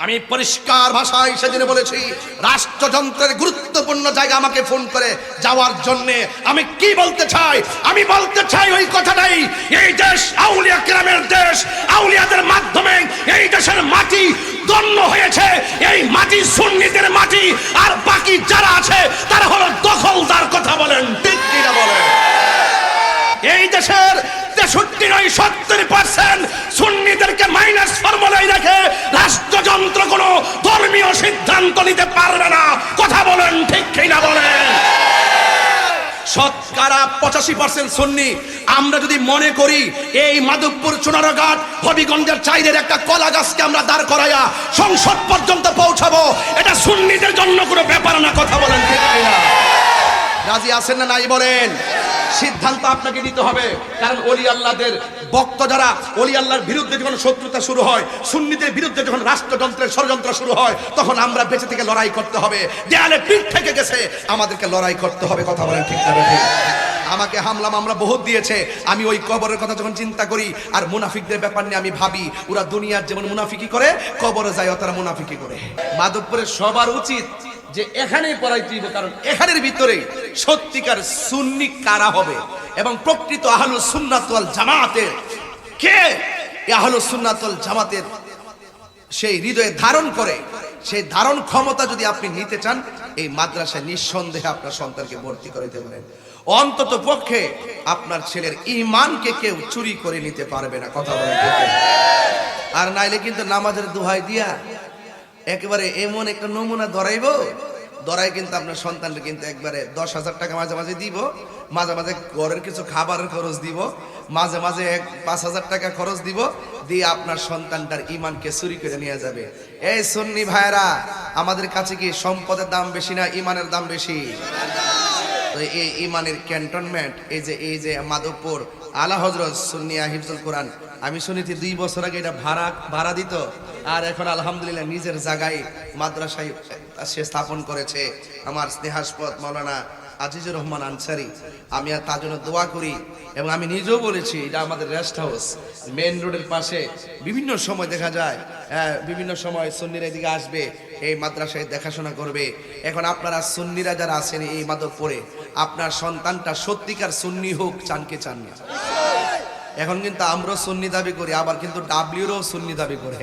আমি পরিষ্কার ভাষায় সেদিন বলেছি, রাষ্ট্রযন্ত্রের গুরুত্বপূর্ণ জায়গা আমাকে ফোন করে যাওয়ার জন্য আমি কি বলতে চাই? আমি বলতে চাই ওই কথাটাই, এই দেশ আউলিয়া কেরামের দেশ, আউলিয়াদের মাধ্যমে এই দেশের মাটি ধন্য হয়েছে। এই মাটি সুন্নিদের মাটি, আর বাকি যারা আছে তারা হলো দখলদার। কথা বলেন ঠিক কিনা বলেন? এই দেশের 63-70% সুন্নিদেরকে মাইনাস ফর্মুলায় রেখে রাষ্ট্রযন্ত্র কোনো ধর্মীয় সিদ্ধান্ত নিতে পারবে না। কথা বলেন ঠিক কিনা বলেন? শতকরা 85% সুন্নি। আমরা যদি মনে করি এই মাধবপুর চুনারঘাট হবিগঞ্জের চাইদের একটা কলা গাছকে আমরা দাঁড় করাইয়া সংসদ পর্যন্ত পৌঁছাবো, এটা সুন্নিদের জন্য কোনো ব্যাপার না। কথা বলেন ঠিক কিনা? রাজি আছেন না নাই বলেন? সিদ্ধান্ত আপনাকে নিতে হবে, কারণ ওলি আল্লাহদের ভক্ত যারা, ওলি আল্লাহর বিরুদ্ধে যখন শত্রুতা শুরু হয়, সুন্নিদের বিরুদ্ধে যখন রাষ্ট্রযন্ত্রের ষড়যন্ত্র শুরু হয়, তখন আমরা বেঁচে থেকে লড়াই করতে হবে। দেয়ালে পিঠ থেকে গেছে, আমাদেরকে লড়াই করতে হবে। কথা বলেন ঠিক না ঠিক? আমাকে হামলা মামলা বহুত দিয়েছে। আমি ওই কবরের কথা যখন চিন্তা করি আর মুনাফিকদের ব্যাপার নিয়ে আমি ভাবি, ওরা দুনিয়ার যেমন মুনাফিকি করে, কবরে যায় তারা মুনাফিকি করে। মাধবপুরের সবার উচিত যে এখানেই পড়াইতে হবে, কারণ এখানের ভিতরে সত্যিকার সুন্নি কারা হবে এবং প্রকৃত আহলুস সুন্নাত ওয়াল জামাতের কে, আহলুস সুন্নাত ওয়াল জামাতের সেই হৃদয়ে ধারণ করে, সেই ধারণ ক্ষমতা যদি আপনি নিতে চান, এই মাদ্রাসায় নিঃসন্দেহে আপনার সন্তানকে ভর্তি করাইতে পারেন। অন্তত পক্ষে আপনার ছেলের ঈমানকে কেউ চুরি করে নিতে পারবে না। কথা বলেন ঠিক? আর নাইলে কিন্তু নামাজের দোহাই দিয়া একেবারে এমন একটা নমুনা ধরাই কিন্তু আপনার সন্তানকে কিন্তু একবারে 10,000 টাকা মাঝে মাঝে দিব, মাঝে মাঝে ঘরের কিছু খাবারের খরচ দিব, মাঝে মাঝে 5,000 টাকা খরচ দিব, দিয়ে আপনার সন্তানটার ঈমানকে চুরি করে নিয়ে যাবে। এই সুন্নি ভাইরা, আমাদের কাছে কি সম্পদের দাম বেশি না ঈমানের দাম বেশি? তো এই ঈমানের ক্যান্টনমেন্ট, এই যে মাধবপুর আলা হযরত সুন্নিয়া হিফজুল কোরআন, আমি শুনেছি 2 বছর আগে এটা ভাড়া দিত, আর এখন আলহামদুলিল্লাহ নিজের জায়গায় মাদ্রাসায় সে স্থাপন করেছে আমার স্নেহাস্পদ মাওলানা আজিজুর রহমান আনসারী। আমি আর তার জন্য দোয়া করি, এবং আমি নিজেও বলেছি এটা আমাদের রেস্ট হাউস, মেন রোডের পাশে। বিভিন্ন সময় দেখা যায়, বিভিন্ন সময় সুন্নিরা এদিকে আসবে, এই মাদ্রাসায় দেখাশোনা করবে। এখন আপনারা সুন্নিরা যারা আছেন এই মাধবপুরে, আপনার সন্তানটা সত্যিকার সুন্নি হোক, চান কি চান না? এখন কিন্তু আমরাও সুন্নি দাবি করি, আবার কিন্তু ডাব্লিউরও সুন্নি দাবি করে।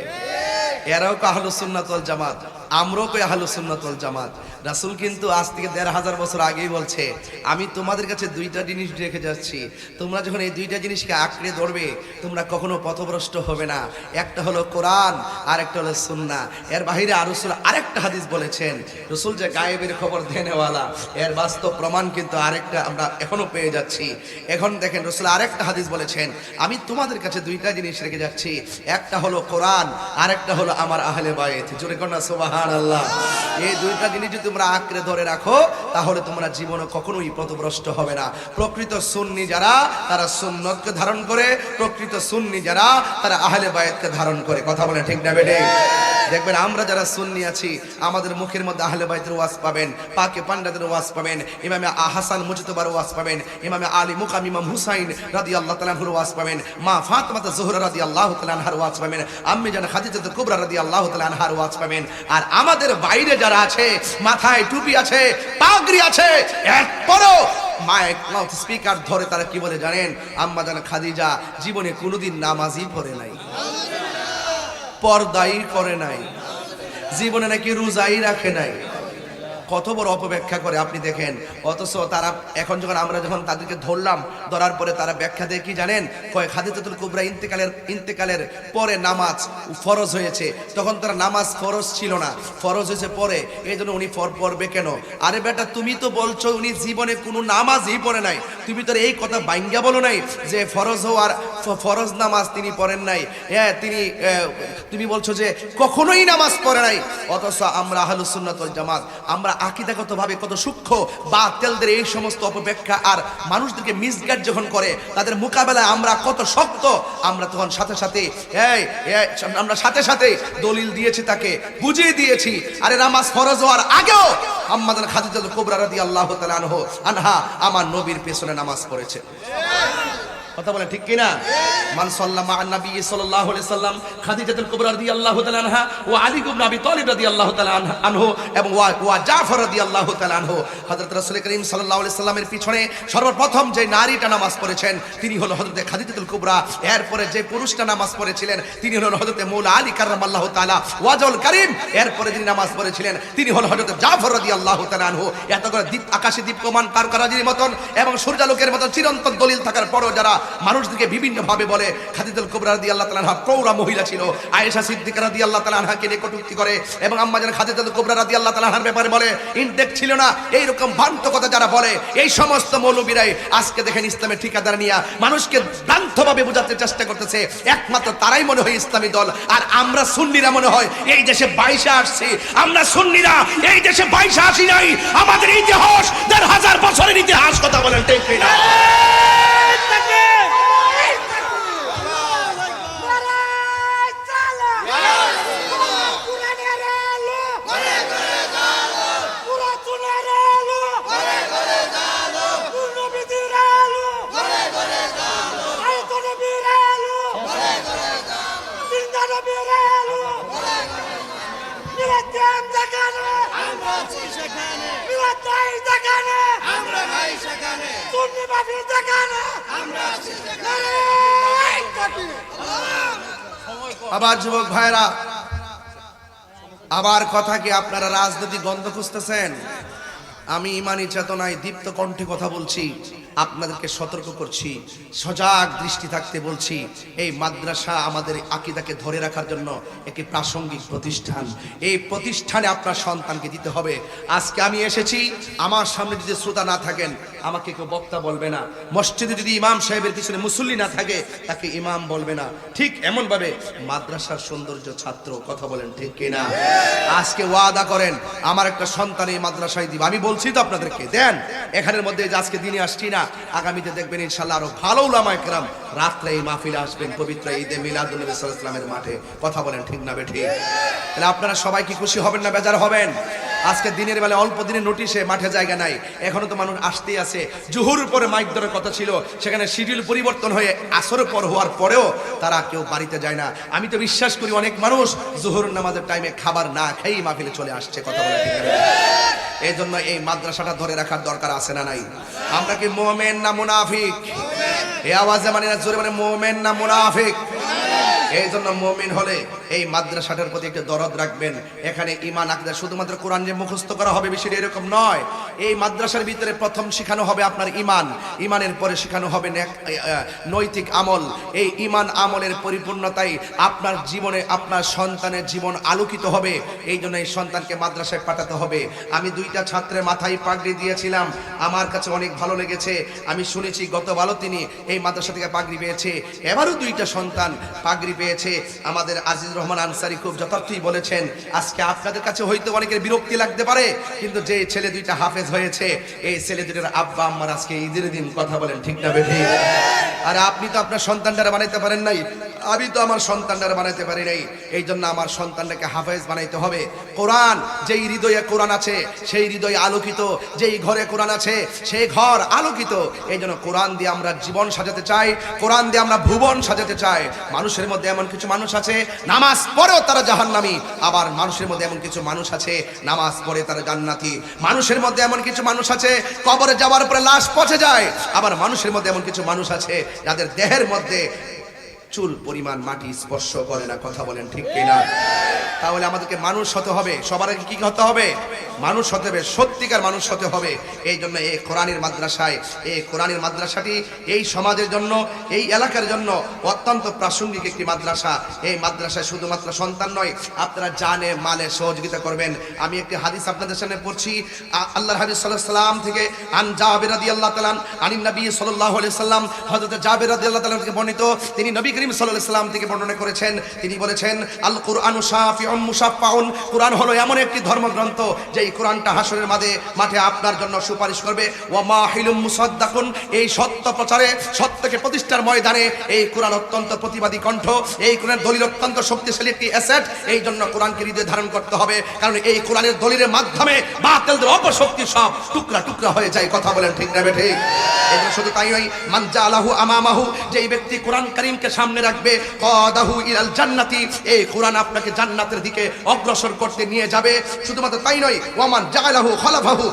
এরাও তো আহলুস সুন্নাত ওয়াল জামাত, আমরাও তো আহলুস সুন্নাত ওয়াল জামাত। রাসূল কিন্তু আজ থেকে 1,500 বছর আগেই বলছে, আমি তোমাদের কাছে 2টা জিনিস রেখে যাচ্ছি, তোমরা যখন এই 2টা জিনিসকে আঁকড়ে ধরবে, তোমরা কখনো পথভ্রষ্ট হবে না। একটা হলো কোরআন, আর একটা হলো সুন্নাহ। এর বাইরে আর রাসূল আরেকটা হাদিস বলেছেন, রাসূল যে গায়েবের খবর দেনেওয়ালা, এর বাস্তব প্রমাণ কিন্তু আরেকটা আমরা এখনো পেয়ে যাচ্ছি। এখন দেখেন, রাসূল আরেকটা হাদিস বলেছেন, আমি তোমাদের কাছে 2টা জিনিস রেখে যাচ্ছি, একটা হলো কোরআন, আরেকটা হলো আমার আহলে বায়ত। জোরে কোন সুবহানাল্লাহ। এই 2টা জিনিস যদি তোমরা আঁকড়ে ধরে রাখো, তাহলে তোমরা জীবনে কখনোই পথভ্রষ্ট হবে না। প্রকৃত সুন্নি যারা, তারা সুন্নতকে ধারণ করে, প্রকৃত সুন্নি যারা, তারা আহলে বায়তকে ধারণ করে। কথা বলে ঠিক না বেটে? দেখবেন আমরা যারা সুন্নি আছি, আমাদের মুখের মধ্যে আহলে বায়তের ওয়াজ পাবেন, পাকে পান্ডাদের ওয়াজ পাবেন, ইমামে হাসান মুজতবার ওয়াজ পাবেন, ইমামে আলী মুকাম ইমাম হুসাইন রাদিয়াল্লাহু তাআলা আনহুর ওয়াজ পাবেন, মা ফাতিমা জোহরা রাদিয়াল্লাহু তাআলা আনহার ওয়াজ পাবেন, আম্মি জান খাদিজা কুবরা রাদিয়াল্লাহু তাআলা আনহার ওয়াজ পাবেন। আর আমাদের বাইরে যারা আছে, মাথায় টুপি আছে, পাগড়ি আছে, এরপরও মাইক লাউড স্পিকার ধরে তারা কি বলে জানেন? আম্মা জান খাদিজা জীবনে কোনোদিন নামাজই পড়ে নাই, পর্দাই করে নাই, জীবনে নাকি রোজাই রাখে নাই। কত বড় অপব্যাখ্যা করে আপনি দেখেন। অথচ তারা এখন আমরা যখন তাদেরকে ধরার পরে তারা ব্যাখ্যা দেয় কি জানেন? কয় খাদিজাতুল কুবরা ইন্তেকালের পরে নামাজ ফরজ হয়েছে, তখন তারা নামাজ ফরজ ছিল না, ফরজ হয়েছে পরে, এই জন্য উনি পড়বে কেন? আরে বেটা, তুমি তো বলছো উনি জীবনে কোনো নামাজই পড়ে নাই, তুমি তো এই কথা বাইঙ্গা বলো নাই যে ফরজ নামাজ তিনি পড়েন নাই। হ্যাঁ, তুমি বলছো যে কখনোই নামাজ পড়ে নাই। অথচ আমরা আহলুস সুন্নাত ওয়াল জামাত, আমরা আকীদাগতভাবে কত সূক্ষ্ম বাতিলদের এই সমস্ত অপব্যাখ্যা আর মানুষদেরকে মিসগাইড যখন করে, তাদের মোকাবেলায় আমরা কত শক্ত। আমরা তখন সাথে সাথে দলিল দিয়েছি, তাকে বুঝিয়ে দিয়েছি, আরে নামাজ ফরজ হওয়ার আগেও আম্মা জান খাদিজা কুবরা রাদিয়াল্লাহু তাআলা আনহা আমার নবীর পেছনে নামাজ পড়েছে। কথা বলেন ঠিক কিনা? মান সাল্লামা আন নবী সাল্লাল্লাহু আলাইহি সাল্লাম খাদিজাতুল কুবরা রাদিয়াল্লাহু তাআলা আনহা ওয়া আলী ইবনে আবি তালিব রাদিয়াল্লাহু তাআলা আনহু এবং ওয়া জাফর রাদিয়াল্লাহু তাআলা আনহু হযরত রাসূল করিম সাল্লাল্লাহু আলাইহি সাল্লামের পিছনে সর্বপ্রথম যে নারীটা নামাজ পড়েছেন তিনি হলো হযরত খাদিজাতুল কুবরা। এরপরে যে পুরুষটা নামাজ পড়েছিলেন তিনি হলো হযরত মাওলা আলী কাররামাল্লাহু তাআলা ওয়াজহুল কারীম। এরপরে যিনি নামাজ পড়েছিলেন তিনি হলো হযরত জাফর রাদিয়াল্লাহু তাআলা আনহু। এত করে দ্বীপ আকাশে দীপ্যমান তারকারাজির মতন এবং সূর্যালোকের মতন চিরন্তন দলিল থাকার পরও যারা মানুষদেরকে বিভিন্ন ভাবে বলে খাদিজাতুল কুবরা রাদিয়াল্লাহু তাআলা আনহা প্রৌঢ়া মহিলা ছিল, আয়েশা সিদ্দিকা রাদিয়াল্লাহু তাআলা আনহাকে নিয়ে কটূক্তি করে এবং আম্মা জান খাদিজাতুল কুবরা রাদিয়াল্লাহু তাআলা আনহার ব্যাপারে বলে ইনটেক ছিল না, এইরকম ভ্রান্ত কথা যারা বলে এই সমস্ত মৌলবীরাই আজকে দেখেন ইসলামের ঠিকাদার নিয়ে মানুষকে ভ্রান্তভাবে বোঝাতে চেষ্টা করতেছে। একমাত্র তারাই মনে হয় ইসলামী দল, আর আমরা সুন্নিরা মনে হয় এই দেশে 22 আসছি। আমরা সুন্নিরা এই দেশে 22 আসি নাই, আমাদের ইতিহাস 1000 বছরের ইতিহাস। কথা বলেন ঠিক কিনা? আবার যুবক ভাইরা, আবার কথা কি আপনারা রাজনৈতিক গন্ধ খুঁজতেছেন? আমি ইমানি চেতনায় দীপ্ত কণ্ঠে কথা বলছি, আপনাদেরকে সতর্ক করছি, সজাগ দৃষ্টি থাকতে বলছি। এই মাদ্রাসা আমাদের আকীদাকে ধরে রাখার জন্য একটি প্রাসঙ্গিক প্রতিষ্ঠান। এই প্রতিষ্ঠানে আপনার সন্তানকে দিতে হবে। আজকে আমি এসেছি, আমার সামনে যদি শ্রোতা না থাকেন আমাকে কেউ বক্তা বলবে না। মসজিদে যদি ইমাম সাহেবের পিছনে মুসল্লি না থাকে তাকে ইমাম বলবে না। ঠিক এমন ভাবে মাদ্রাসার সৌন্দর্য ছাত্র। কথা বলেন ঠিক কিনা? আজকে ওয়াদা করেন আমার একটা সন্তান এই মাদ্রাসায় দিব। আমি বলছি তো আপনাদেরকে, দেন এখানের মধ্যে যে আজকে দিনে আসছি না, আগামীতে দেখবেন ইনশাআল্লাহ আরো ভালো উলামায়ে কেরাম রাত্রে এই মাহফিলে আসবেন পবিত্র ঈদে মিলাদুন নবী সাল্লাল্লাহু আলাইহি ওয়াসাল্লামের মাঠে। কথা বলেন ঠিক না বেঠিক? তাহলে আপনারা সবাই কি খুশি হবেন না বেজার হবেন? আজকে দিনের বেলা অল্প দিনের নোটিশে মাঠে জায়গা নাই, এখনো তো মানুষ আসতেই আছে। জুহুর পরে মাইক ধরার কথা ছিল, সেখানে শিডিউল পরিবর্তন হয়ে আসরের পর হওয়ার পরেও তারা কেউ বাড়িতে যায় না। আমি তো বিশ্বাস করি অনেক মানুষ জুহুর নামাজের টাইমে খাবার না খেয়েই মাহফিলে চলে আসছে। কথা বলেন ঠিক না? এই জন্য এই মাদ্রাসাটা ধরে রাখার দরকার আছে না নাই? আমরা কি মুমিন না মুনাফিক? এই আওয়াজে মানে না জোরে মানে মুমিন না মুনাফিক? এই জন্য মুমিন হলে এই মাদ্রাসাটার প্রতি একটু দরদ রাখবেন। এখানে ঈমান আকীদা শুধুমাত্র কোরআন যে মুখস্থ করা হবে বিষয়টা এরকম নয়। এই মাদ্রাসার ভিতরে প্রথম শেখানো হবে আপনার ঈমান, ঈমানের পরে শেখানো হবে নৈতিক আমল। এই ঈমান আমলের পরিপূর্ণতাই আপনার জীবনে আপনার সন্তানের জীবন আলোকিত হবে। এই জন্য এই সন্তানকে মাদ্রাসায় পাঠাতে হবে। আমি 2টা ছাত্রের মাথায় পাগড়ি দিয়েছিলাম, আমার কাছে অনেক ভালো লেগেছে। আমি শুনেছি গতবারও তিনি এই মাদ্রাসা থেকে পাগড়ি পেয়েছে, এবারও 2টা সন্তান পাগড়ি পেয়েছে। আমাদের আজিজ রহমান আনসারী খুব যথার্থই বলেছেন, আজকে আপনাদের কাছে হয়তো অনেকের বিরক্তি লাগতে পারে, কিন্তু যে ছেলে 2টা হাফেজ হয়েছে এই ছেলে 2টার আব্বা আম্মার আজকে ঈদের দিন। কথা বলেন ঠিক না বেঠিক? আর আপনি তো আপনার সন্তানটারে বানাইতে পারেন নাই, আমি তো আমার সন্তানটারে বানাইতে পারি নাই। এই জন্য আমার সন্তানটাকে হাফেজ বানাইতে হবে। কোরআন, যেই হৃদয়ে কোরআন আছে সেই হৃদয় আলোকিত, যেই ঘরে কোরআন আছে সেই ঘর আলোকিত। এই জন্য কোরআন দিয়ে আমরা জীবন সাজাতে চাই, কোরআন দিয়ে আমরা ভুবন সাজাতে চাই। মানুষের মধ্যে এমন কিছু মানুষ আছে নামাজ পড়েও তারা জাহান্নামী, আবার মানুষের মধ্যে এমন কিছু মানুষ আছে নামাজ পড়ে তারা জান্নাতি। মানুষের মধ্যে এমন কিছু মানুষ আছে কবরে যাওয়ার পরে লাশ পচে যায়, আবার মানুষের মধ্যে এমন কিছু মানুষ আছে যাদের দেহের মধ্যে চুল পরিমাণ মাটি স্পর্শ করে না। কথা বলেন ঠিক কিনা? তাহলে আমাদেরকে মানুষ হতে হবে। সবার আগে কি হতে হবে? মানুষ হতে হবে, সত্যিকার মানুষ হতে হবে। এই জন্য এই কোরআনের মাদ্রাসায়, এই কোরআনের মাদ্রাসাটি এই সমাজের জন্য, এই এলাকার জন্য অত্যন্ত প্রাসঙ্গিক একটি মাদ্রাসা। এই মাদ্রাসায় শুধুমাত্র সন্তান নয়, আপনারা জানে মালে সহযোগিতা করবেন। আমি একটি হাদিস আপনাদের সামনে পড়ছি, আল্লাহর হাবিব সাল্লাল্লাহু আলাইহি ওয়াসাল্লাম থেকে। আন জাবির রাদিয়াল্লাহু তাআলা আনিন নবী সাল্লাল্লাহু আলাইহি ওয়াসাল্লাম, হযরত জাবির রাদিয়াল্লাহু তাআলা থেকে বর্ণিত, তিনি নবী করিম সাল্লাল্লাহু আলাইহি ওয়াসাল্লাম থেকে বর্ণনা করেছেন। তিনি বলেছেন, আল কুরআনু শাফিউন মুশাফফাউন, কোরআন হলো এমন একটি ধর্মগ্রন্থ যে এই কোরআনটা হাসরের মাঠে আপনার জন্য সুপারিশ করবে। ওয়া মাহিলুম মুসাদ্দাকুন, এই সত্য প্রচারে, সত্যকে প্রতিষ্ঠার ময়দানে এই কোরআন অত্যন্ত প্রতিবাদী কণ্ঠ। এই কোরআনের দলিল অত্যন্ত শক্তিশালী একটি অ্যাসেট। এই জন্য কোরআনকে হৃদয়ে ধারণ করতে হবে, কারণ এই কোরআনের দলিলের মাধ্যমে বাতিলদের অপশক্তি সব টুকরা টুকরা হয়ে যায়। কথা বলেন ঠিক না বেঠিক? এজন্য শুধু তাই নয়, মান জালাহু আমামাহু, যেই ব্যক্তি কোরআন কারীমকে সামনে রাখবে, কাদাহু ইলাল জান্নাতি, এই কোরআন আপনাকে জান্নাতের দিকে অগ্রসর করতে নিয়ে যাবে। শুধুমাত্র তাই নয়, ওয়ামান জালাহু খালাফাহু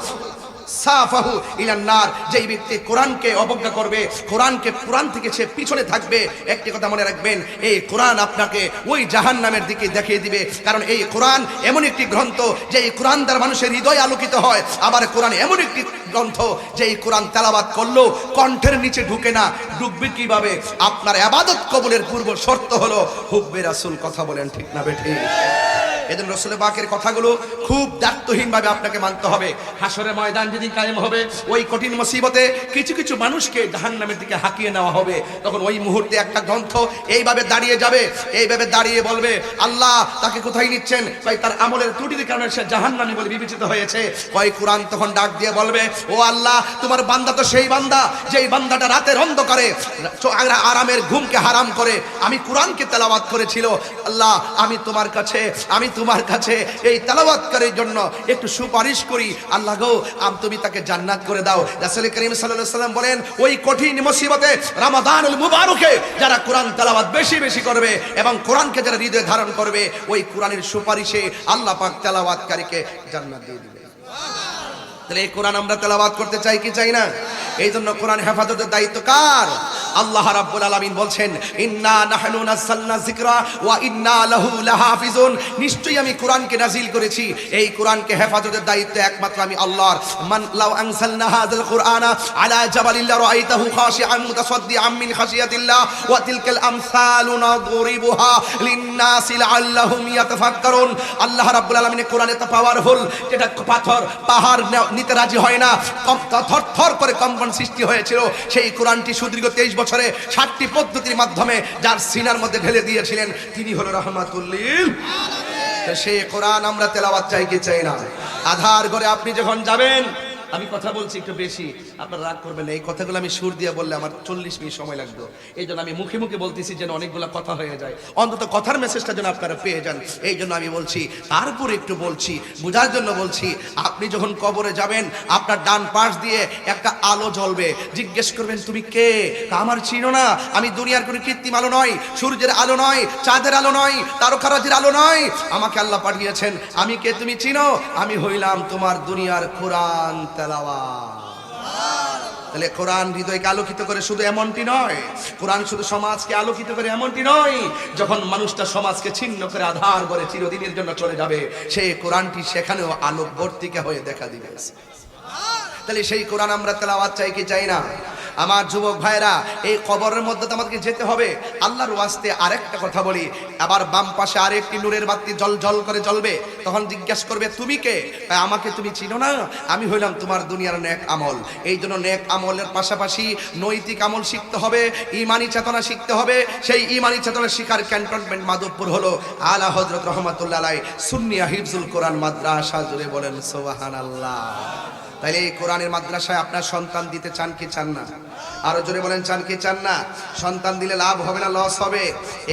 সাফাহু ইলান নার, যেই ব্যক্তি কোরআনকে অবজ্ঞা করবে, কোরআন থেকে সে পিছনে থাকবে, একটি কথা মনে রাখবেন, এই কোরআন আপনাকে ওই জাহান্নামের দিকে দেখিয়ে দিবে। কারণ এই কোরআন এমন একটি গ্রন্থ যে এই কোরআন দ্বারা মানুষের হৃদয় আলোকিত হয়। আবার কোরআন এমন একটি গ্রন্থ যে এই কোরআন তেলাওয়াত করলেও কণ্ঠের নিচে ঢুকে না। ঢুকবে কিভাবে? আপনার ইবাদত কবুলের পূর্ব শর্ত হলো হুব্বে রাসূল। কথা বলেন ঠিক না বেঠিক? এজন্য রাসূল পাকের কথাগুলো খুব দায়িত্বহীনভাবে আপনাকে মানতে হবে। হাসরের ময়দান যেদিন কায়েম হবে, ওই কঠিন মুসিবতে কিছু কিছু মানুষকে জাহান্নামের দিকে হাঁকিয়ে নেওয়া হবে। তখন ওই মুহূর্তে একটা গ্রন্থ এইভাবে দাঁড়িয়ে যাবে, এইভাবে দাঁড়িয়ে বলবে, আল্লাহ তাকে কোথায় নিচ্ছেন? কয় তার আমলের ত্রুটির কারণে সে জাহান্নামী বলে বিবেচিত হয়েছে। কয় কোরআন তখন ডাক দিয়ে বলবে, ও আল্লাহ, তোমার বান্দা তো সেই বান্দা যেই বান্দাটা রাতের অন্ধকারে আরামের ঘুমকে হারাম করে আমি কোরআনকে তেলাওয়াত করেছিল। আল্লাহ, আমি তোমার কাছে এই তেলাওয়াতকারীর জন্য একটু সুপারিশ করি। আল্লাহ গো, তুমি তাকে জান্নাত করে দাও। রাসূল করিম সাল্লাল্লাহু আলাইহি ওয়াসাল্লাম বলেন, ওই কঠিন মুসিবতে রমাদানুল মুবারকে যারা কোরআন তেলাওয়াত বেশি বেশি করবে এবং কোরআনকে যারা হৃদয়ে ধারণ করবে, ওই কোরআনের সুপারিশে আল্লাহ পাক তেলাওয়াতকারীকে জান্নাত দিয়ে দিবেন। তাহলে এই কোরআন আমরা তেলাওয়াত করতে চাই কি চাই না? এই জন্য কোরআন হেফাজতের দায়িত্ব কার? আল্লাহ রাব্বুল আলামিন বলছেন, ইন্না নাহনু নাযালনা যিকরা ওয়া ইন্না লাহু লাহাফিজুন, নিশ্চয়ই আমি কোরআনকে নাজিল করেছি, এই কোরআনকে হেফাজতের দায়িত্ব একমাত্র আমি আল্লাহর। মান লাউ আনসালনা হাযাল কুরআনা আলা জাবালিন রাআইতাহু খাশিআন মুতাসাদ্দিআন মিন খাশিয়াতিল্লাহ ওয়া তিলকাল আমসালু নাদরিবুহা লিন-নাসি লাআল্লাহুম ইয়াতাফাক্কারুন। আল্লাহ রাব্বুল আলামিন কোরআন এত পাওয়ারফুল, যেটা পাথর পাহাড় নিতে রাজি হয় না, থরথর করে কম্পন সৃষ্টি হয়েছিল। সেই কোরআনটি সুদীর্ঘ 23 বছরে 60টি পদ্ধতির মাধ্যমে যার সিনার মধ্যে ঢেলে দিয়েছিলেন, তিনি হলো রাহমাতুল লিল আলামিন। সেই কোরআন আমরা তেলাওয়াত চাই কি চাই না? আধার ঘরে আপনি যখন যাবেন, আমি কথা বলছি একটু বেশি, আপনারা রাগ করবেন না। এই কথাগুলো আমি সুর দিয়ে বললে আমার 40 মিনিট সময় লাগবে। এই জন্য আমি মুখে মুখে বলতেছি যেন অনেকগুলো কথা হয়ে যায়, অন্তত কথার মেসেজটা যেন আপনারা পেয়ে যান। এই জন্য আমি বলছি, তারপরে একটু বলছি, বোঝার জন্য বলছি। আপনি যখন কবরে যাবেন, আপনার ডান পাশ দিয়ে একটা আলো জ্বলবে। জিজ্ঞেস করবেন, তুমি কে? আমার চিনো না, আমি দুনিয়ার কোনো কৃত্রিম আলো নয়, সূর্যের আলো নয়, চাঁদের আলো নয়, তারকারাজির আলো নয়, আমাকে আল্লাহ পাঠিয়েছেন। আমি কে তুমি চিনো? আমি হইলাম তোমার দুনিয়ার কোরআন তেলাওয়াত। তাহলে কোরআন হৃদয়কে আলোকিত করে শুধু এমনটি নয়, কোরআন শুধু সমাজকে আলোকিত করে এমনটি নয়, যখন মানুষটা সমাজকে ছিন্ন করে আধার করে চিরদিনের জন্য চলে যাবে, সেই কোরআনটি সেখানেও আলোকবর্তিকা হয়ে দেখা দিবে। তাহলে সেই কোরআন আমরা তেলাওয়াত চাই কি চাই না? আমার যুবক ভাইরা, এই কবরের মধ্যে তো আমাদেরকে যেতে হবে। আল্লাহর ওয়াস্তে আরেকটা কথা বলি, আবার বাম পাশে আরেকটি নূরের বাতি জল জল করে জ্বলবে। তখন জিজ্ঞাসা করবে, তুমি কে? আমাকে তুমি চিনো না, আমি হইলাম তোমার দুনিয়ার নেক আমল। এই জন্য নেক আমলের পাশাপাশি নৈতিক আমল শিখতে হবে, ইমানি চেতনা শিখতে হবে। সেই ইমানি চেতনা শিখার ক্যান্টনমেন্ট মাধবপুর হলো আলা হযরত রহমাতুল্লাহ আলাইহি সুন্নিয়া হিফজুল কোরআন মাদ্রাসা। জুড়ে বলেন সুবহানাল্লাহ। তাইলে এই কোরআনের মাদ্রাসায় আপনার সন্তান দিতে চান কি চান না? আরো জোরে বলেন, চান কি চান না? সন্তান দিলে লাভ হবে না লস হবে?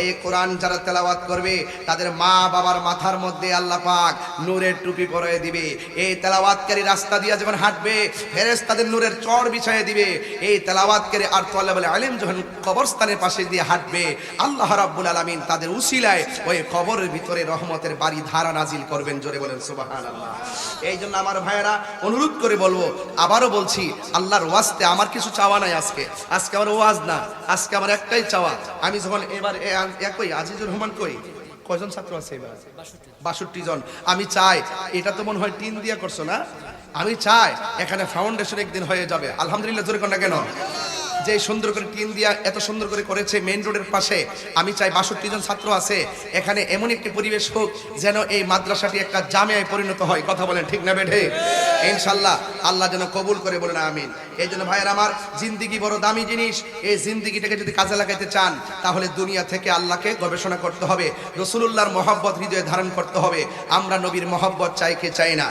এই কোরআন যারা তেলাওয়াত করবে, তাদের মা বাবার মাথার মধ্যে আল্লাহ পাক নূরের টুপি পরিয়ে দিবে। এই তেলাওয়াতকারী রাস্তা দিয়ে যখন হাঁটবে, ফেরেশতাদের নূরের চড় বিছিয়ে দিবে। এই তেলাওয়াতকারী আর তালেবুল ইলম যখন কবরস্থানের পাশে দিয়ে হাঁটবে, আল্লাহ রাব্বুল আলামিন তাদের উসিলায় ওই কবরের ভিতরে রহমতের বাড়ি ধারা নাজিল করবেন। জোরে বলেন সুবহানাল্লাহ। এই জন্য আমার ভাইয়েরা, অনুরোধ করে বলবো, আবারও বলছি, আল্লাহর ওয়াস্তে আমার কিছু চাওয়া নাই। আজকে আমার ওয়াজ না, আজকে আমার একটাই চাওয়া। আমি যখন এবার একই আজিজুর রহমান কয়জন ছাত্র আছে? এবার 62 জন। আমি চাই, এটা তো মনে হয় টিন দিয়া করছো না, আমি চাই এখানে ফাউন্ডেশন একদিন হয়ে যাবে। আলহামদুলিল্লাহ জোরে কোন না কেন? যে সুন্দর করে টিন দিয়া এত সুন্দর করে করেছে মেইন রোডের পাশে, আমি চাই 62 জন ছাত্র আছে, এখানে এমন একটি পরিবেশ হোক যেন এই মাদ্রাসাটি একটা জামিয়ায় পরিণত হয়। কথা বলেন ঠিক না বেঠে? ইনশাআল্লাহ আল্লাহ যেন কবুল করে, বলেন আমিন। এই জন্য ভাইয়ের আমার, জিন্দিগি বড় দামি জিনিস। এই জিন্দিগিটাকে যদি কাজে লাগাইতে চান, তাহলে দুনিয়া থেকে আল্লাহকে গবেষণা করতে হবে, রাসূলুল্লাহর মহব্বত হৃদয়ে ধারণ করতে হবে। আমরা নবীর মহব্বত চাই কি চাই না?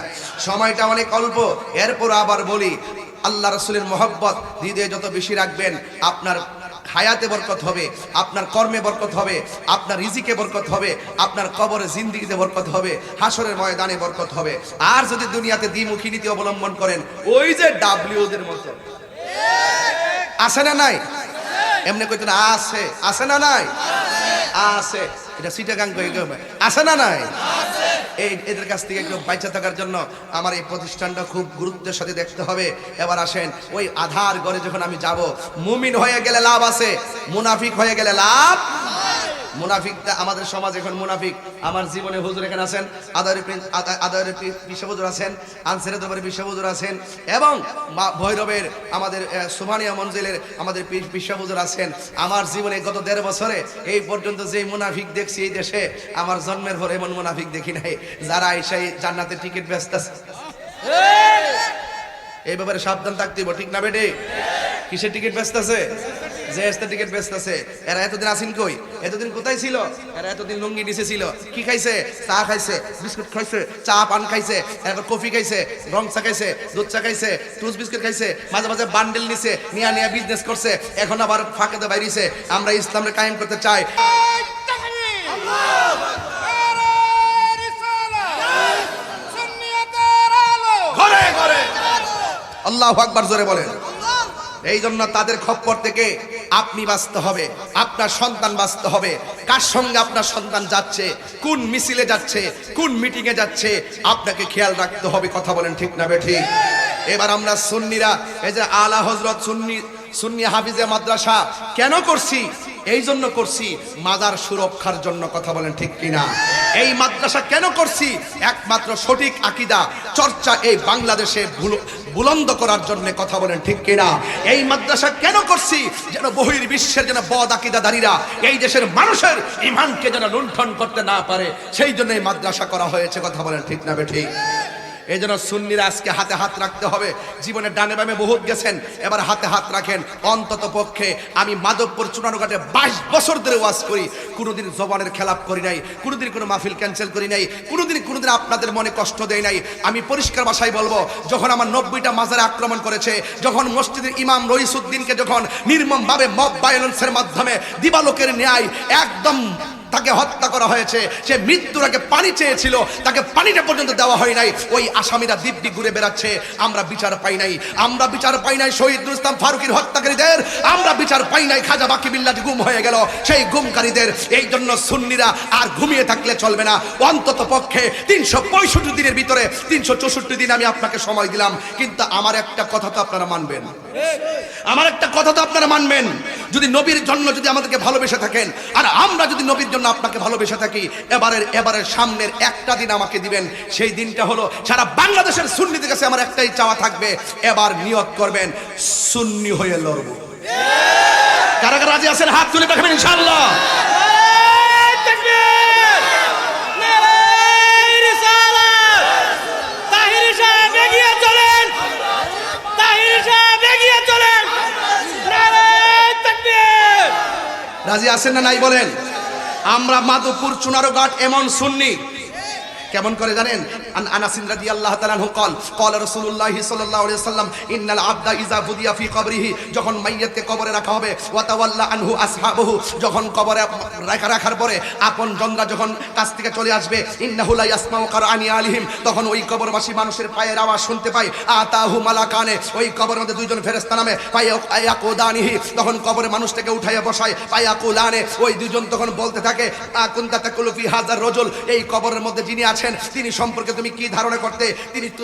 সময়টা অনেক অল্প, এরপর আবার বলি, আল্লাহ রাসূলের মহব্বত হৃদয়ে যত বেশি রাখবেন, আপনার হায়াতে বরকত হবে, আপনার কর্মে বরকত হবে, আপনার রিজিকে বরকত হবে, আপনার কবরে জিন্দেগিতে বরকত হবে, হাসরের ময়দানে বরকত হবে। আর যদি দুনিয়াতে দ্বিমুখী নীতি অবলম্বন করেন, ওই যে ডাব্লিউদের মতো আছে না নাই? এমনি কইতো না আছে, আছে না নাই? আছে। এটা সিটাগাং কই আছে না নাই? এদের কাছ থেকে একটু বাঁচা থাকার জন্য আমার এই প্রতিষ্ঠানটা খুব গুরুত্বের সাথে দেখতে হবে। এবার আসেন, ওই আধার ঘরে যখন আমি যাব, মুমিন হয়ে গেলে লাভ আছে, মুনাফিক হয়ে গেলে লাভ। মুনাফিকটা আমাদের সমাজ এখন মুনাফিক। আমার জীবনে হুজুর এখানে আছেন, আদায়ের বিশ্ব হুজুর আছেন, আনসারের দরবারে বিশ্ব হুজুর আছেন, এবং ভৈরবের আমাদের সুবহানিয়া মঞ্জিলের আমাদের বিশ্ব হুজুর আছেন। আমার জীবনে গত 1.5 বছরে এই পর্যন্ত যে মুনাফিক দেখছি এই দেশে, আমার জন্মের পর এমন মুনাফিক দেখি নাই, যারা আইসাই জান্নাতের টিকিট বেচতেছে। এই ব্যাপারে সাবধান থাকতে হবে, ঠিক না বেটে? কিসের টিকিট বেচতেছে? জেএসতে টিকিট বেচতেছে। এরা এতদিন আসিন কই? এতদিন কোথায় ছিল? এরা এতদিন লুঙ্গি নিচে ছিল। কি খাইছে? চা খাইছে, বিস্কুট খাইছে, চা পান খাইছে, এরপর কফি খাইছে, রং চা খাইছে, দুধ চা খাইছে, টুস বিস্কুট খাইছে, মাঝে মাঝে বান্ডেল নিছে, নিয়া বিজনেস করছে। এখন আবার ফাঁকেতে বাইরিছে। আমরা ইসলামকে কায়েম করতে চাই। আল্লাহু আকবার জোরে বলেন। এই জন্য তাদের খপ্পর থেকে আপনি বাঁচতে হবে, আপনার সন্তান বাঁচতে হবে। কার সঙ্গে আপনার সন্তান যাচ্ছে, কোন মিছিলে যাচ্ছে, কোন মিটিং এ যাচ্ছে, আপনাকে খেয়াল রাখতে হবে। কথা বলেন ঠিক না বেঠিক? এবার আমরা সুন্নিরা এই যে আলা হযরত সুন্নি হাফিজে মাদ্রাসা কেন করছি? এই জন্য করছি মাজার সুরক্ষার জন্য। কথা বলেন ঠিক কিনা? এই মাদ্রাসা কেন করছি? একমাত্র সঠিক আকীদা চর্চা এই বাংলাদেশে বুলন্দ করার জন্য। কথা বলেন ঠিক কিনা? এই মাদ্রাসা কেন করছি? যেন বহির্বিশ্বের যেন বদ আকীদাধারীরা এই দেশের মানুষের ঈমানকে যেন লুণ্ঠন করতে না পারে, সেই জন্য এই মাদ্রাসা করা হয়েছে। কথা বলেন ঠিক না বেঠিক? এই জন্য সুন্নিরা আজকে হাতে হাত রাখতে হবে। জীবনে ডানে বামে বহুত গেছেন, এবার হাতে হাত রাখেন। অন্তত পক্ষে আমি মাধবপুর চুনারুঘাটে 22 বছর ধরে ওয়াজ করি, কোনোদিন জবানের খেলাপ করি নাই, কোনোদিন কোনো মাহফিল ক্যান্সেল করি নাই, কোনোদিন আপনাদের মনে কষ্ট দেয় নাই। আমি পরিষ্কার ভাষায় বলবো, যখন আমার 90টা মাজারে আক্রমণ করেছে, যখন মসজিদের ইমাম রইসুদ্দিনকে যখন নির্মমভাবে মব ভায়োলেন্সের মাধ্যমে দিবালোকের ন্যায় একদম তাকে হত্যা করা হয়েছে, সে মৃত্যুর আগে পানি চেয়েছিল, তাকে পানিটা পর্যন্ত দেওয়া হয় নাই। ওই আসামিরা দিব্যি ঘুরে বেড়াচ্ছে। আমরা বিচার পাই নাই, আমরা বিচার পাই নাই শহীদুল ইসলাম ফারুকীর হত্যাকারীদের, আমরা বিচার পাই নাই খাজা বাকি বিল্লাহ গুম হয়ে গেল সেই গুমকারীদের। এই জন্য সুন্নিরা আর ঘুমিয়ে থাকলে চলবে না। অন্তত পক্ষে 365 দিনের ভিতরে 364 দিন আমি আপনাকে সময় দিলাম, কিন্তু আমার একটা কথা তো আপনারা মানবেন, আমার একটা কথা তো আপনারা মানবেন। যদি নবীর জন্য যদি আমাদেরকে ভালোবেসে থাকেন, আর আমরা যদি নবীর জন্য আপনাকে ভালোবেসে থাকি, এবারের সামনের একটা দিন আমাকে দিবেন। সেই দিনটা হলো সারা বাংলাদেশের সুন্নিদের কাছে আমার একটাই চাওয়া থাকবে, এবার নিয়ত করবেন সুন্নি হয়ে লড়ব। কারা কারা রাজি আছেন হাত তুলে দেখাবেন ইনশাআল্লাহ। রাজি আছেন না নাই বলেন? আমরা মাধবপুর চুনারুঘাট এমন সুন্নি, কেমন করে জানেন? আনাস রাদিয়াল্লাহু তাআলা আনহু قال رسول الله صلى الله عليه وسلم ان العبد اذا فدي في قبره, যখন মাইয়াতকে কবরে রাখা হবে, ওয়া তাওয়াল্লা আনহু আসহাবুহু, যখন কবরে রাখার পরে আপন জনরা যখন কাছ থেকে চলে আসবে, ইন্নাহু লা ইয়াসমাউ কারআনি আলিহিম, তখন ওই কবরবাসী মানুষের পায়ের আওয়াজ শুনতে পায়। আতাহু মালাকানে, ওই কবরের মধ্যে দুইজন ফেরেশতা নামে, ফায়াকুদানিহি, তখন কবরে মানুষটাকে উঠাইয়া বসায়, ফায়াকুলানে, ওই দুইজন তখন বলতে থাকে, আকুনতা তাকুলু ফি হাযার রাজুল, এই কবরের মধ্যে যিনি আছেন তিনি সম্পর্কে তুমি কি ধারণা করতে,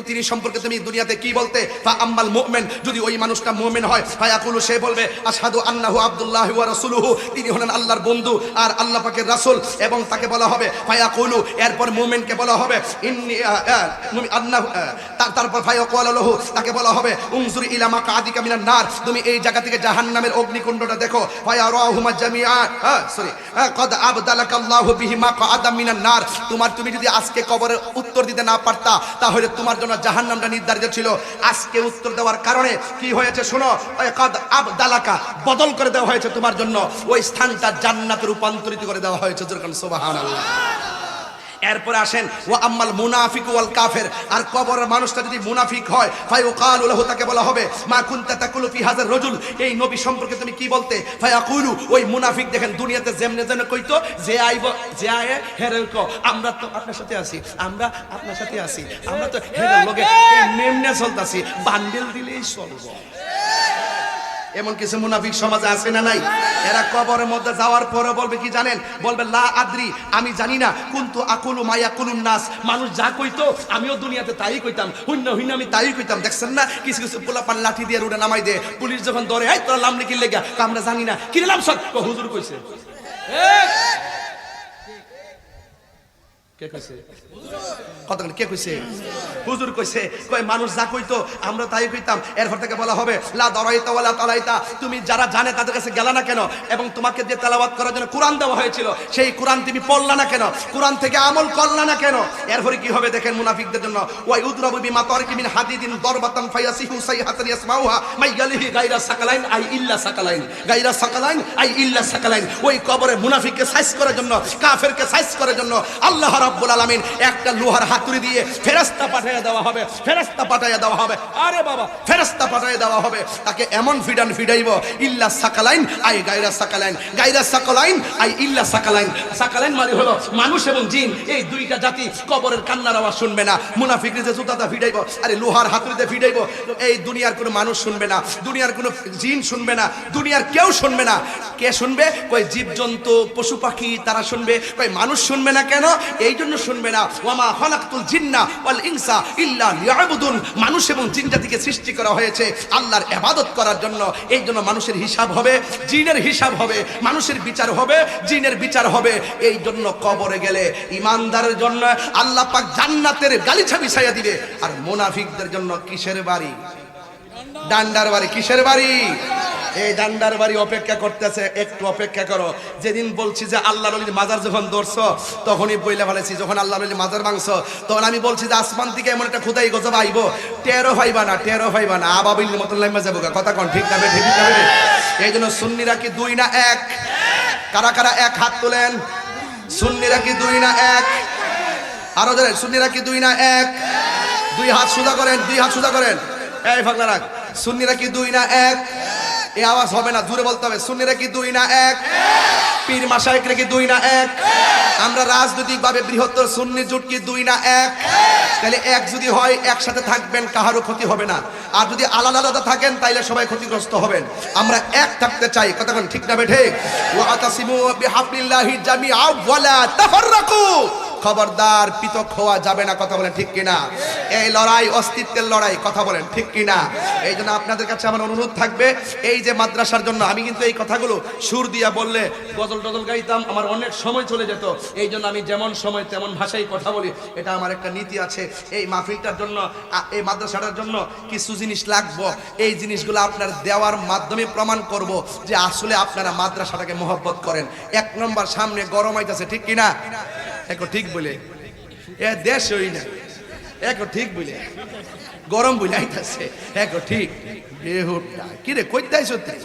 তিনি সম্পর্কে তুমি দুনিয়াতে কি বলতে? ফা আম্মাল মুমিন, যদি ওই মানুষটা মুমিন হয়, ফায়াকুলু, সে বলবে আশহাদু আন্নাহু আব্দুল্লাহি ওয়া রাসূলুহু, তিনি হলেন আল্লাহর বন্ধু আর আল্লাহ পাকের রাসূল। এবং তাকে বলা হবে ফায়াকুলু, এরপর মুমিনকে বলা হবে ইন্নী আন্নাহু, তারপর ফায়াকুলু লাহু, তাকে বলা হবে উনজুর ইলা মাকাদিকা মিনান নার, তুমি এই জায়গা থেকে জাহান্নামের অগ্নিকুণ্ডটা দেখো। ফায়ারাহুমা জামিআ, কদ আবদালাকাল্লাহু বিহি মাকাদাম মিনান নার, তুমি যদি আজকে কবরের উত্তর দিতে না পারতা, তাহলে তোমার জন্য জাহান্নামটা নির্ধারিত ছিল। আজকে উত্তর দেওয়ার কারণে কি হয়েছে শোনো, কদ আবদালাকা, বদল করে দেওয়া হয়েছে তোমার জন্য, ওই স্থানটা জান্নাতে রূপান্তরিত করে দেওয়া হয়েছে। সুবহানাল্লাহ। এরপরে আসেন ওয়া আম্মাল মুনাফিক ওয়াল কাফের, আর কবরের মানুষটা যদি মুনাফিক হয়, ফায়াকুলু লাহু, তাকে বলা হবে মা কুনতা তাকুলু ফি হাযার রাজুল, এই নবী সম্পর্কে তুমি কি বলতে? ফায়াকুলু, ওই মুনাফিক দেখেন দুনিয়াতে যেমনে যেন কইতো, যে আইব যে আয়ে হেরে কো, আমরা তো আপনার সাথে আছি, আমরা আপনার সাথে আছি, আমরা তো হেরে লগে এমনে চলতাছি, বান্ডেল দিলেই চলবো। এমন কিছু মুনাফিক সমাজে আছে না নাই? এরা কবরের মধ্যে যাওয়ার পরে বলবে কি জানেন? বলবে লা আদ্রি, আমি জানি না, কুনতু আকুলু মা ইয়াকুলুন নাস, মানুষ যা কইতো আমিও দুনিয়াতে তাই কইতাম, হুন্য হুন্য আমি তাই কইতাম। দেখছেন না কিছু কিছু পোলাপান লাঠি দিয়ে রোডে নামাই দে, পুলিশ যখন ধরে এই তোরা লাম লিখি লেগা, আমরা জানি না কি নাম সব হুজুর কইছে। কে কইছে? কথা কে কইছে? হুজুর কইছে। কয় মানুষ যা কইতো আমরা তাই কইতাম। এরপর থেকে বলা হবে লা দারাইতা ওয়ালা তালাইতা, তুমি যারা জানে তাদের কাছে গেলা না কেন? এবং তোমাকে যে তেলাওয়াত করার জন্য কোরআন দেওয়া হয়েছিল সেই কোরআন তুমি পড়লা না কেন? কোরআন থেকে আমল করলা না কেন? এরপরে কি হবে দেখেন মুনাফিকদের জন্য, ওয়া ইউদরাবু বিমা তারিকি মিন হাদিদিন দারবাতান ফায়াসিহু সাইহাতান ইয়াসমাউহা মাইয়ালিহি গায়রা সাকালাইন আই ইল্লা সাকালাইন, গায়রা সাকালাইন আই ইল্লা সাকালাইন। ওই কবরে মুনাফিককে সাইজ করার জন্য, কাফেরকে সাইজ করার জন্য আল্লাহ রাব্বুল আলামিন একটা লোহার হাতুড়ি দিয়ে ফেরেশতা পাঠিয়ে দেওয়া হবে, ফেরেশতা পাঠিয়ে দেওয়া হবে। আরে বাবা, ফেরেশতা পাঠিয়ে দেওয়া হবে, তাকে এমন ফিডান ফিডাইব, ইল্লা সাকালাইন আই গায়রা সাকালাইন, গায়রা সাকালাইন আই ইল্লা সাকালাইন। সাকালাইন মানে হলো মানুষ এবং জিন, এই দুইটা জাতি কবরের কান্নার আওয়াজ শুনবে না। মুনাফিকরা যে জুতাটা ফিডাইব, আরে লোহার হাতুড়িতে ফিডাইব, এই দুনিয়ার কোনো মানুষ শুনবে না, দুনিয়ার কোনো জিন শুনবে না, দুনিয়ার কেউ শুনবে না। কে শুনবে? কই জীবজন্তু পশু পাখি তারা শুনবে। কই মানুষ শুনবে না কেন? এই জন্য শুনবে না, ওয়ামা খালাকতুল জিন্না ওয়াল ইনসা ইল্লা লিয়াবুদুন, মানুষ এবং জিন জাতিকে সৃষ্টি করা হয়েছে আল্লাহর ইবাদত করার জন্য। এই জন্য মানুষের হিসাব হবে, জিনের হিসাব হবে, মানুষের বিচার হবে, জিনের বিচার হবে। এই জন্য কবরে গেলে ইমানদারের জন্য আল্লাহ পাক জান্নাতের গালিচা বিছাইয়া দিবে, আর মুনাফিকদের জন্য কিসের বাড়ি? ডান্ডার বাড়ি। কিসের বাড়ি? এই ডান্ডার বাড়ি অপেক্ষা করতেছে। একটু অপেক্ষা করো। যেদিন বলছি যে আল্লাহর ওলির মাজার যখন ধরছো তখনই বইলে ফেলেছি, যখন আল্লাহর ওলির মাজার ভাঙছো তখন আমি বলছি যে আসমান থেকে এমন একটা খুদাই গজব আইব, টেরো হইবা না, টেরো হইবা না, আবাবিল মতন লাইমা যাবো। কথা কোন ঠিক যাবে? ঠিক যাবে? এই জন্য সুন্নিরা কি দুই না এক? কারা কারা এক হাত তোলেন? সুন্নিরা কি দুই না এক? আরো ধরেন, সুন্নিরা কি দুই না এক? দুই হাত সোজা করেন, দুই হাত সোজা করেন। এই ফাগলা রাখ। সুন্নিরা কি দুই না এক? এই আওয়াজ হবে না, জোরে বলতে হবে। সুন্নিরা কি দুই না এক? পীর মাশায়েখরা কি দুই না এক? আমরা রাজনৈতিক ভাবে বৃহত্তর সুন্নি জোট কি দুই না এক? তাহলে এক যদি হয় একসাথে থাকবেন, কাহারও ক্ষতি হবে না। আর যদি আলাদা আলাদা থাকেন তাইলে সবাই ক্ষতিগ্রস্ত হবেন। আমরা এক থাকতে চাই। কথা কোন ঠিক না বেঠে? ওয়া আতাসিমু বিহাবলিল্লাহি জামিআ ওয়ালা তাফাররাকু, খবরদার পৃথক হওয়া যাবে না। কথা বলেন ঠিক কিনা? এই লড়াই অস্তিত্বের লড়াই। কথা বলেন ঠিক কিনা? এই জন্য আপনাদের কাছে আমার অনুরোধ থাকবে, এই যে মাদ্রাসার জন্য আমি কিন্তু এই কথাগুলো সুর দিয়া বললে গজল টজল গাইতাম, আমার অনেক সময় চলে যেত। এই জন্য আমি যেমন সময় তেমন ভাষায় কথা বলি। এটা আমার একটা নীতি আছে। এই মাহফিলটার জন্য, এই মাদ্রাসাটার জন্য কিছু জিনিস লাগবে। এই জিনিসগুলো আপনার দেওয়ার মাধ্যমে প্রমাণ করব যে আসলে আপনারা মাদ্রাসাটাকে মহব্বত করেন। এক নম্বর, সামনে গরম আইতাছে, ঠিক কিনা? এক ঠিক বলে এ দেশ হই না, এক ঠিক বলে গরম বলে আইতাছে, এক ঠিক বেহুটা কি রে কইতাই সত্যি।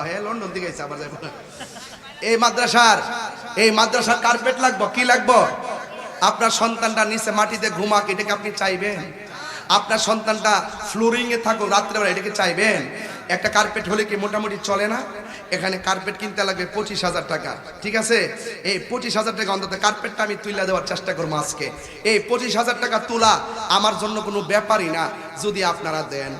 হে লন্ডন থেকে আইছে আবার যাইব। এই মাদ্রাসার কার্পেট লাগবো। কি লাগবো? আপনার সন্তানটা নিচে মাটিতে ঘুমাক, এটাকে আপনি চাইবেন? আপনার সন্তানটা ফ্লোরিং এ থাকুক রাত্রেবেলা, এটাকে চাইবেন? একটা কার্পেট হলে কি মোটামুটি চলে না? এখানে কার্পেট কিনতে লাগবে 25,000 টাকা। ঠিক আছে? এই 25,000 টাকা অন্তত কার্পেটটা আমি তুলে দেওয়ার চেষ্টা করবো আজকে। এই 25,000 টাকা তোলা আমার জন্য কোনো ব্যাপারই না, যদি আপনারা দেন।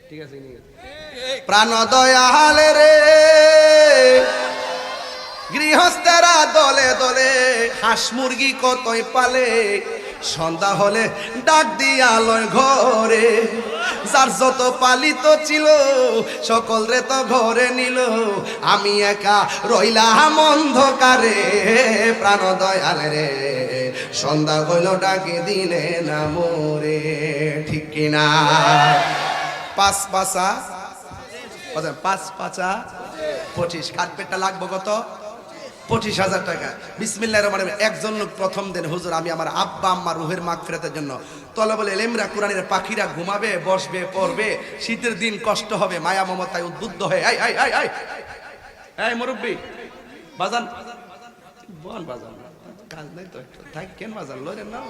ঠিক আছে? প্রাণ দয়াল রে গৃহস্থেরা দলে দলে হাঁস মুরগি কতই পালে, সন্ধ্যা হলে ডাক দিয়া লয় ঘরে, যার যত পালিত ছিল সকল রে তো ঘরে নিল, আমি একা রইলাম অন্ধকারে। প্রাণ দয়াল রে সন্ধ্যা হইল ডাকে দিলে না মোরে। ঠিক কিনা? পাঁচ পাঁচা 25। কার্পেটটা লাগবে কত? 25,000 টাকা। বিসমিল্লাহির রহমানির রহিম। একজন লোক প্রথম দিন, হুজুর আমি আমার আব্বা আম্মা রুহের মাগফিরাতের জন্য, তলবুল ইলমরা কোরআনের পাখিরা ঘুমাবে, বসবে, পড়বে, শীতের দিন কষ্ট হবে, মায়া মমতায় উদ্বুদ্ধ হয়ে এই মুরব্বি বাজান বল, বাজান কাজ নাই তো, একটু থাক কেন বাজান লরেন না।